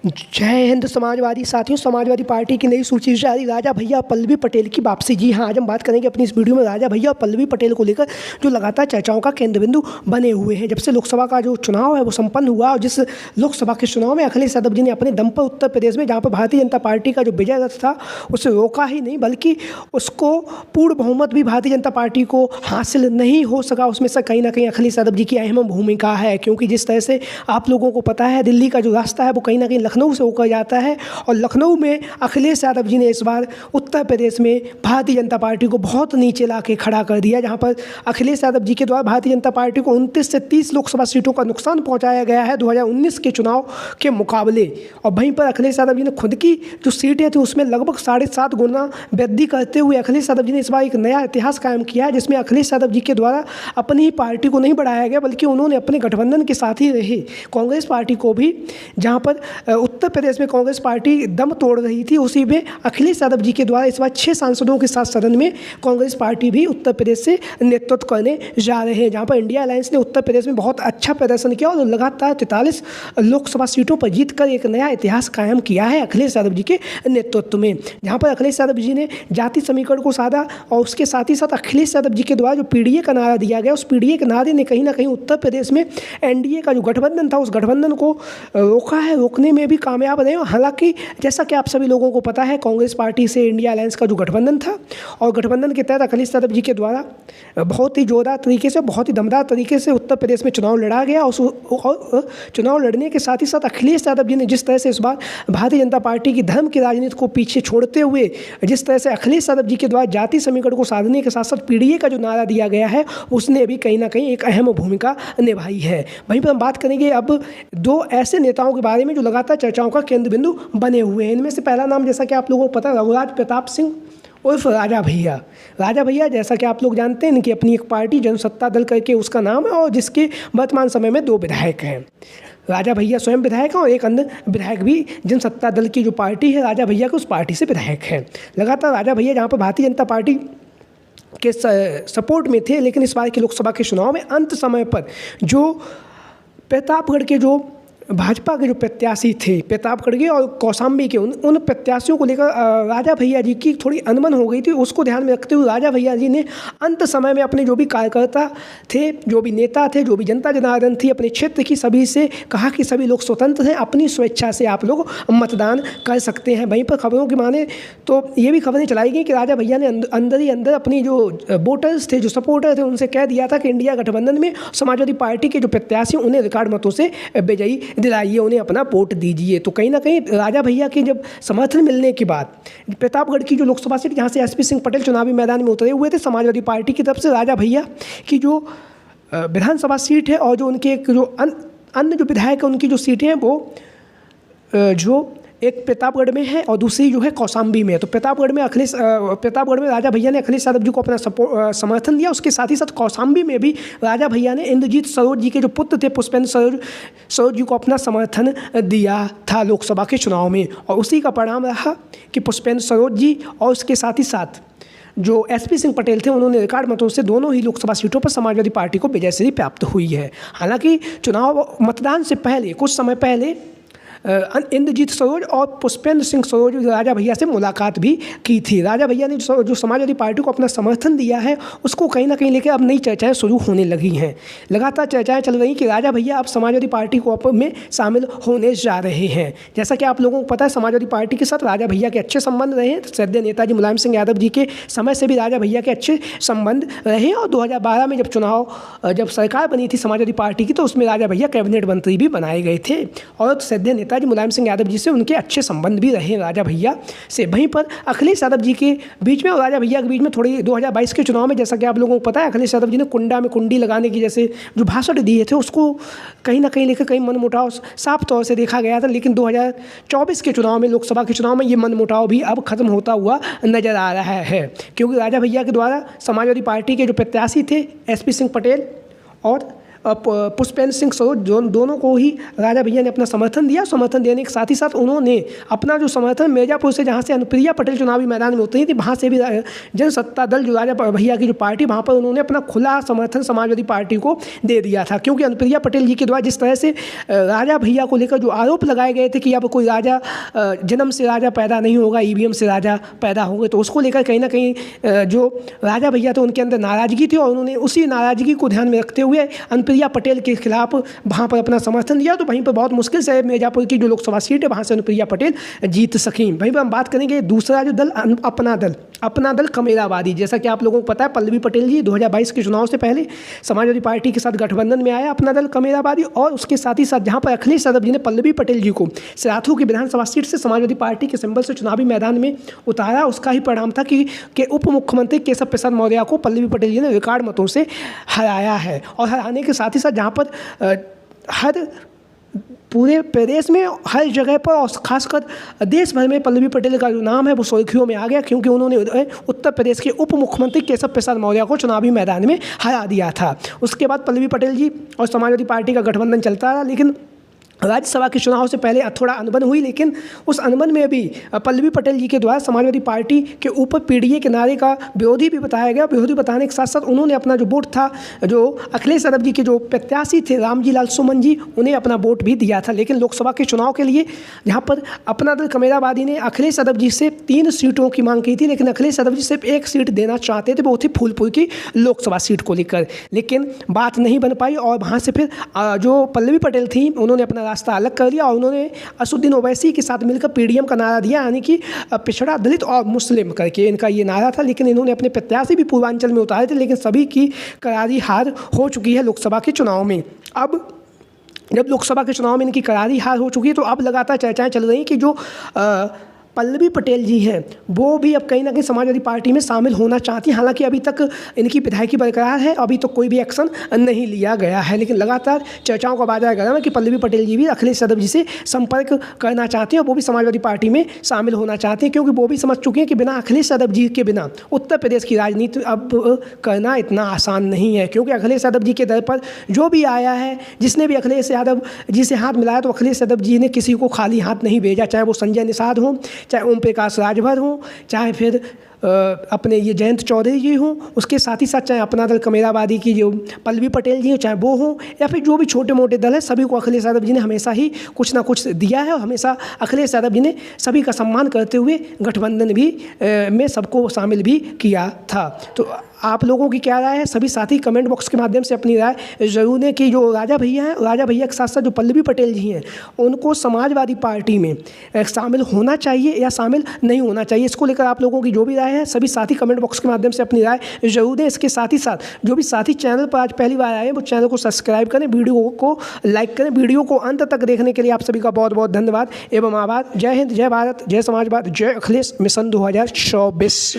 जय हिंद समाजवादी साथियों। समाजवादी पार्टी की नई सूची जारी, राजा भैया पल्लवी पटेल की वापसी। जी हाँ, आज हम बात करेंगे अपनी इस वीडियो में राजा भैया और पल्लवी पटेल को लेकर जो लगातार चर्चाओं का केंद्र बिंदु बने हुए हैं। जब से लोकसभा का जो चुनाव है वो संपन्न हुआ और जिस लोकसभा के चुनाव में अखिलेश यादव जी ने अपने दम पर उत्तर प्रदेश में, जहाँ पर भारतीय जनता पार्टी का जो विजय रथ था उसे रोका ही नहीं बल्कि उसको पूर्ण बहुमत भी भारतीय जनता पार्टी को हासिल नहीं हो सका, उसमें से कहीं ना कहीं अखिलेश यादव जी की अहम भूमिका है। क्योंकि जिस तरह से आप लोगों को पता है, दिल्ली का जो रास्ता है वो कहीं ना कहीं लखनऊ से होकर जाता है और लखनऊ में अखिलेश यादव जी ने इस बार उत्तर प्रदेश में भारतीय जनता पार्टी को बहुत नीचे ला के खड़ा कर दिया, जहां पर अखिलेश यादव जी के द्वारा भारतीय जनता पार्टी को 29 से 30 लोकसभा सीटों का नुकसान पहुंचाया गया है 2019 के चुनाव के मुकाबले। और वहीं पर अखिलेश यादव जी ने खुद की जो सीटें थी उसमें लगभग 7.5 गुना वृद्धि करते हुए अखिलेश यादव जी ने इस बार एक नया इतिहास कायम किया है, जिसमें अखिलेश यादव जी के द्वारा अपनी ही पार्टी को नहीं बढ़ाया गया बल्कि उन्होंने अपने गठबंधन के साथ ही रहे कांग्रेस पार्टी को भी, जहां पर उत्तर प्रदेश में कांग्रेस पार्टी दम तोड़ रही थी, उसी में अखिलेश यादव जी के द्वारा इस बार 6 सांसदों के साथ सदन में कांग्रेस पार्टी भी उत्तर प्रदेश से नेतृत्व करने जा रहे हैं। जहां पर इंडिया अलायंस ने उत्तर प्रदेश में बहुत अच्छा प्रदर्शन किया और लगातार 43 लोकसभा सीटों पर जीतकर एक नया इतिहास कायम किया है अखिलेश यादव जी के नेतृत्व में। जहां पर अखिलेश यादव जी ने जाति समीकरण को साधा और उसके साथ ही साथ अखिलेश यादव जी के द्वारा जो पीडीए का नारा दिया गया, उस पीडीए के नारे ने कहीं ना कहीं उत्तर प्रदेश में एनडीए का जो गठबंधन था उस गठबंधन को रोका है, रोकने में भी कामयाब रहे। हालांकि जैसा कि आप सभी लोगों को पता है, कांग्रेस पार्टी से इंडिया अलायंस का जो गठबंधन था और गठबंधन के तहत अखिलेश यादव जी के द्वारा बहुत ही जोरदार तरीके से, बहुत ही दमदार तरीके से उत्तर प्रदेश में चुनाव लड़ा गया और चुनाव लड़ने के साथ ही साथ अखिलेश यादव जी ने जिस तरह से इस बार भारतीय जनता पार्टी की धर्म की राजनीति को पीछे छोड़ते हुए जिस तरह से अखिलेश यादव जी के द्वारा जाति समीकरण को साधने के साथ साथ पीडीए का जो नारा दिया गया है उसने भी कहीं ना कहीं एक अहम भूमिका निभाई है। वहीं पर हम बात करेंगे अब दो ऐसे नेताओं के बारे में जो लगातार चर्चाओं का केंद्र बिंदु बने हुए हैं। इनमें से पहला नाम, जैसा कि आप लोगों को पता है, रघुराज प्रताप सिंह उर्फ राजा भैया। राजा भैया, जैसा कि आप लोग जानते हैं, इनकी अपनी एक पार्टी जनसत्ता दल करके उसका नाम है और जिसके वर्तमान समय में 2 विधायक हैं। राजा भैया स्वयं विधायक हैं और एक अन्य विधायक भी जनसत्ता दल की जो पार्टी है राजा भैया के, उस पार्टी से विधायक हैं। लगातार राजा भैया जहाँ पर भारतीय जनता पार्टी के सपोर्ट में थे, लेकिन इस बार के लोकसभा के चुनाव में अंत समय पर जो प्रतापगढ़ के जो भाजपा के जो प्रत्याशी थे, प्रतापगढ़ के और कौशाम्बी के, उन प्रत्याशियों को लेकर राजा भैया जी की थोड़ी अनबन हो गई थी। उसको ध्यान में रखते हुए राजा भैया जी ने अंत समय में अपने जो भी कार्यकर्ता थे, जो भी नेता थे, जो भी जनता जनार्दन थी अपने क्षेत्र की, सभी से कहा कि सभी लोग स्वतंत्र हैं, अपनी स्वेच्छा से आप लोग मतदान कर सकते हैं। वहीं पर खबरों की माने तो ये भी खबरें चलाई गई कि राजा भैया ने अंदर ही अंदर अपनी जो वोटर्स थे, जो सपोर्टर थे, उनसे कह दिया था कि इंडिया गठबंधन में समाजवादी पार्टी के जो प्रत्याशी उन्हें रिकॉर्ड मतों से विजयी दिलाइए, उन्हें अपना वोट दीजिए। तो कहीं ना कहीं राजा भैया के जब समर्थन मिलने के बाद प्रतापगढ़ की जो लोकसभा सीट, जहां से एसपी सिंह पटेल चुनावी मैदान में उतरे हुए थे समाजवादी पार्टी की तरफ से, राजा भैया की जो विधानसभा सीट है और जो उनके जो अन्य जो विधायक है उनकी जो सीटें हैं वो जो एक प्रतापगढ़ में है और दूसरी जो है कौशाम्बी में है। तो प्रतापगढ़ में राजा भैया ने अखिलेश यादव जी को अपना समर्थन दिया। उसके साथ ही साथ कौशाम्बी में भी राजा भैया ने इंद्रजीत सरोज जी के जो पुत्र थे पुष्पेंद्र सरोज जी को अपना समर्थन दिया था लोकसभा के चुनाव में, और उसी का परिणाम रहा कि पुष्पेंद्र सरोज जी और उसके साथ ही साथ जो एसपी सिंह पटेल थे उन्होंने रिकॉर्ड मतों से दोनों ही लोकसभा सीटों पर समाजवादी पार्टी को विजयश्री प्राप्त हुई है। हालांकि चुनाव मतदान से पहले, कुछ समय पहले, इंद्रजीत सरोज और पुष्पेंद्र सिंह सरोज राजा भैया से मुलाकात भी की थी। राजा भैया ने जो समाजवादी पार्टी को अपना समर्थन दिया है उसको कहीं ना कहीं लेकर अब नई चर्चाएं शुरू होने लगी हैं। लगातार चर्चाएं चल रही कि राजा भैया अब समाजवादी पार्टी को में शामिल होने जा रहे हैं। जैसा कि आप लोगों को पता है, समाजवादी पार्टी के साथ राजा भैया के अच्छे संबंध रहे हैं। सद्य नेताजी मुलायम सिंह यादव जी के समय से भी राजा भैया के अच्छे संबंध रहे और 2012 में जब सरकार बनी थी समाजवादी पार्टी की, तो उसमें राजा भैया कैबिनेट मंत्री भी बनाए गए थे और सद्य नेताजी मुलायम सिंह यादव जी से उनके अच्छे संबंध भी रहे राजा भैया से। वहीं पर अखिलेश यादव जी के बीच में और राजा भैया के बीच में थोड़ी 2022 के चुनाव में, जैसा कि आप लोगों को पता है, अखिलेश यादव जी ने कुंडा में कुंडी लगाने की जैसे जो भाषण दिए थे उसको कहीं ना कहीं लेकर कहीं मनमुटाव साफ तौर से देखा गया था। लेकिन 2024 के चुनाव में, लोकसभा के चुनाव में, ये मनमुटाव भी अब खत्म होता हुआ नजर आ रहा है, क्योंकि राजा भैया के द्वारा समाजवादी पार्टी के जो प्रत्याशी थे एसपी सिंह पटेल और पुष्पेंद्र सिंह सरोज दोनों को ही राजा भैया ने अपना समर्थन दिया। समर्थन देने के साथ ही साथ उन्होंने अपना जो समर्थन मिर्ज़ापुर से, जहाँ से अनुप्रिया पटेल चुनावी मैदान में उतरी थी, वहाँ से भी जनसत्ता दल जो राजा भैया की जो पार्टी, वहाँ पर उन्होंने अपना खुला समर्थन समाजवादी पार्टी को दे दिया था। क्योंकि अनुप्रिया पटेल जी के द्वारा जिस तरह से राजा भैया को लेकर जो आरोप लगाए गए थे कि अब कोई राजा जन्म से राजा पैदा नहीं होगा, ईवीएम से राजा पैदा होंगे, तो उसको लेकर कहीं ना कहीं जो राजा भैया थे उनके अंदर नाराज़गी थी और उन्होंने उसी नाराज़गी को ध्यान में रखते हुए अनुप्रिया पटेल के खिलाफ वहाँ पर अपना समर्थन दिया। तो वहीं पर बहुत मुश्किल से मिर्ज़ापुर की जो लोकसभा सीट है वहाँ से अनुप्रिया पटेल जीत सकीं। वहीं पर हम बात करेंगे दूसरा जो दल, अपना दल कमेरावादी। जैसा कि आप लोगों को पता है, पल्लवी पटेल जी 2022 के चुनाव से पहले समाजवादी पार्टी के साथ गठबंधन में आया अपना दल कमेरावादी, और उसके साथ ही साथ जहाँ पर अखिलेश यादव जी ने पल्लवी पटेल जी को सिराथू की विधानसभा सीट से समाजवादी पार्टी के सिंबल से चुनावी मैदान में उतारा, उसका ही परिणाम था कि उप मुख्यमंत्री केशव प्रसाद मौर्य को पल्लवी पटेल जी ने रिकॉर्ड मतों से हराया है। और हराने के साथ ही साथ जहाँ पर हर पूरे प्रदेश में हर जगह पर और खासकर देश भर में पल्लवी पटेल का जो नाम है वो सुर्खियों में आ गया, क्योंकि उन्होंने उत्तर प्रदेश के उप मुख्यमंत्री केशव प्रसाद मौर्य को चुनावी मैदान में हरा दिया था। उसके बाद पल्लवी पटेल जी और समाजवादी पार्टी का गठबंधन चलता रहा, लेकिन राज्यसभा के चुनाव से पहले थोड़ा अनबन हुई, लेकिन उस अनबन में भी पल्लवी पटेल जी के द्वारा समाजवादी पार्टी के ऊपर पीडीए के नारे का विरोधी भी बताया गया। विरोधी बताने के साथ साथ उन्होंने अपना जो वोट था, जो अखिलेश यादव जी के जो प्रत्याशी थे रामजी लाल सुमन जी, उन्हें अपना वोट भी दिया था। लेकिन लोकसभा के चुनाव के लिए जहाँ पर अपना दल कमेरावादी ने अखिलेश यादव जी से 3 सीटों की मांग की थी, लेकिन अखिलेश यादव जी सिर्फ 1 सीट देना चाहते थे, वो थी फूलपुर की लोकसभा सीट को लेकर, लेकिन बात नहीं बन पाई और वहाँ से फिर जो पल्लवी पटेल थी उन्होंने अपना रास्ता अलग कर लिया और उन्होंने असदुद्दीन ओवैसी के साथ मिलकर पीडीएम का नारा दिया, यानी कि पिछड़ा, दलित और मुस्लिम करके इनका ये नारा था। लेकिन इन्होंने अपने प्रत्याशी भी पूर्वांचल में उतारे थे, लेकिन सभी की करारी हार हो चुकी है लोकसभा के चुनाव में। अब जब लोकसभा के चुनाव में इनकी करारी हार हो चुकी है, तो अब लगातार चर्चाएं चल रही कि जो पल्लवी पटेल जी हैं वो भी अब कहीं ना कहीं समाजवादी पार्टी में शामिल होना चाहती हैं। हालांकि अभी तक इनकी विधायकी बरकरार है, अभी तो कोई भी एक्शन नहीं लिया गया है, लेकिन लगातार चर्चाओं का बाजार गर्म है कि पल्लवी पटेल जी भी अखिलेश यादव जी से संपर्क करना चाहती हैं और वो भी समाजवादी पार्टी में शामिल होना चाहती हैं, क्योंकि वो भी समझ चुकी हैं कि बिना अखिलेश यादव जी के बिना उत्तर प्रदेश की राजनीति अब करना इतना आसान नहीं है। क्योंकि अखिलेश यादव जी के दर पर जो भी आया है, जिसने भी अखिलेश यादव जी से हाथ मिलाया, तो अखिलेश यादव जी ने किसी को खाली हाथ नहीं भेजा, चाहे वो संजय निषाद हों, चाहे ओम प्रकाश राजभर हों, चाहे फिर अपने ये जयंत चौधरी जी हों, उसके साथ ही साथ चाहे अपना दल कमेरावादी की जो पल्लवी पटेल जी हो, चाहे वो हों, या फिर जो भी छोटे मोटे दल हैं, सभी को अखिलेश यादव जी ने हमेशा ही कुछ ना कुछ दिया है और हमेशा अखिलेश यादव जी ने सभी का सम्मान करते हुए गठबंधन भी में सबको शामिल भी किया था। तो आप लोगों की क्या राय है? सभी साथी कमेंट बॉक्स के माध्यम से अपनी राय जरूर दें कि जो राजा भैया हैं, राजा भैया के साथ साथ जो पल्लवी पटेल जी हैं, उनको समाजवादी पार्टी में शामिल होना चाहिए या शामिल नहीं होना चाहिए। इसको लेकर आप लोगों की जो भी राय है, सभी साथी कमेंट बॉक्स के माध्यम से अपनी राय जरूर दें। इसके साथ ही साथ जो भी साथी चैनल पर आज पहली बार आए हैं, वो चैनल को सब्सक्राइब करें, वीडियो को लाइक करें। वीडियो को अंत तक देखने के लिए आप सभी का बहुत बहुत धन्यवाद एवं आभार। जय हिंद, जय भारत, जय समाजवाद, जय अखिलेश मिशन 2024।